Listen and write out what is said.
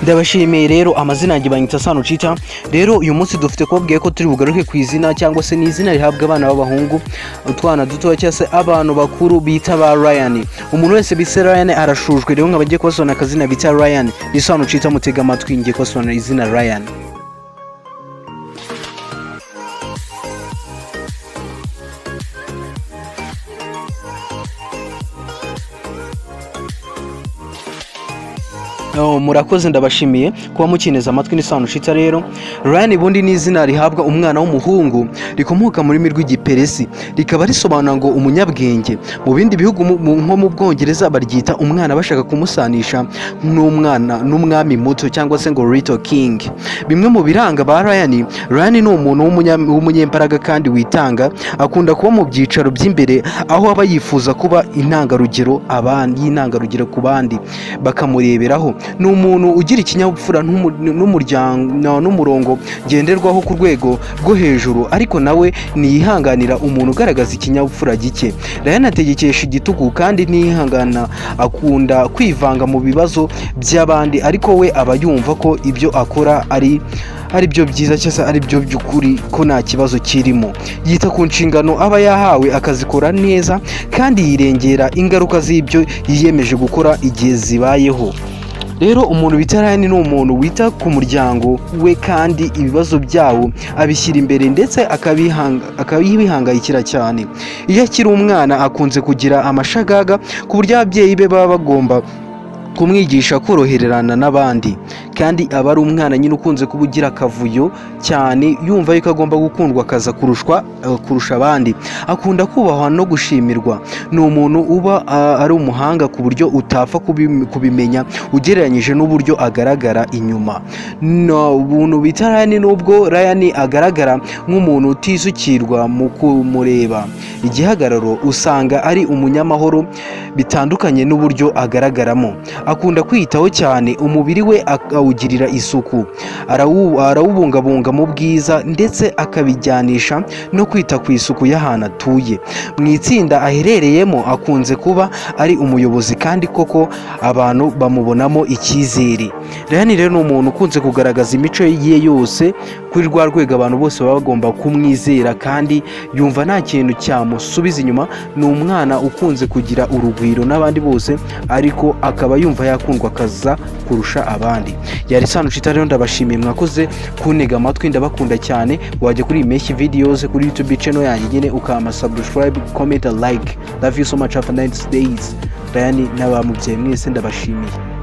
Ndabashimiye rero amazina yanjye banyita Sano Chita. Rero uyu munsi dufite kubabwiye ko turi bugaruke ku izina cyangwa se ni izina rihabwa abana b'abahungu, utwana duto cyangwa se abantu bakuru bita ba Ryan. Umuntu wese bise Ryan arashujwe, rero nkabagiye kubasona akazina bita Ryan. Ni Sano Chita, mutega amatwi ngiye kubasona izina Ryan. Murakoze, ndabashimiye kuba mukineza amatwi. Ni Sano Chita. Rero Ryan bundi ni izina rihabwa umwana w'umuhungu, rikomoka mu rurimi rw'igiperesi, rikaba risobanura ngo umunyabwenge. Mu bindi bihugu nko mu Bwongereza baryita umwana bashaka kumusanisha n'umwami muto cyangwa se ngo little king. Bimwe mu biranga ba Ryan ni umuntu w'umunyembaraga kandi witanga, akunda kuba mu byicaro by'imbere aho aba yifuza kuba intangarugero ku bandi bakamureberaho. Ni umuntu ugira ikinyabupfura n'umurongo ngenderwaho ku rwego rwo hejuru, ariko nawe niyihanganira umuntu ugaragaza ikinyabupfura gike. Ryan ategekesha igitugu kandi ntiyihangana, akunda kwivanga mu bibazo by'abandi, ariko we aba yumva ko ibyo akora ari byo byiza cyangwa ari byo by'ukuri, ko nta kibazo kirimo. Yita ku nshingano aba yahawe akazikora neza, kandi yirengera ingaruka z'ibyo yiyemeje gukora igihe zibayeho. Rero umuntu bita Ryan ni umuntu wita ku muryango we, kandi ibibazo byawo abishyira imbere ndetse akabihangayikira cyane. Iyo akiri umwana akunze kugira amashagaga ku buryo ababyeyi be baba bagomba kumwigisha korohererana n'abandi, kandi aba ari umwana nyine ukunze kuba ugira akavuyo cyane, yumva yuko agomba gukundwa akaza kurusha abandi. Akunda kubahwa no gushimirwa. Ni umuntu uba ari umuhanga ku buryo utapfa kubimenya ugereranyije n'uburyo agaragara inyuma. Ubuntu bita Ryan, nubwo Ryan agaragara nk'umuntu utisukirwa mu kumureba igihagararo, usanga ari umunyamahoro bitandukanye n'uburyo agaragaramo. Akunda kwiyitaho cyane, umubiri we akawugirira isuku, arawubungabunga mu bwiza ndetse akabijyanisha no kwita ku isuku y'ahantu atuye. Mu itsinda aherereyemo akunze kuba ari umuyobozi, kandi koko abantu bamubonamo icyizere. Ryan rero ni umuntu ukunze kugaragaza imico ye yose kuri rwa rwego abantu bose baba bagomba kumwizera, kandi yumva nta kintu cyamusubiza inyuma. Ni umwana ukunze kugira urugwiro n'abandi bose, ariko akaba yumva yakundwa akaza kurusha abandi. Yari Sano Chita. Rero ndabashimiye, mwakoze kuntega amatwi, ndabakunda cyane. Wajya kuri IMPESHYI videos kuri YouTube channel yanjye nyine ukama subscribe, comment, like. Love you so much. Have a nice days. Ryan n'abamubyeyi mwese ndabashimiye.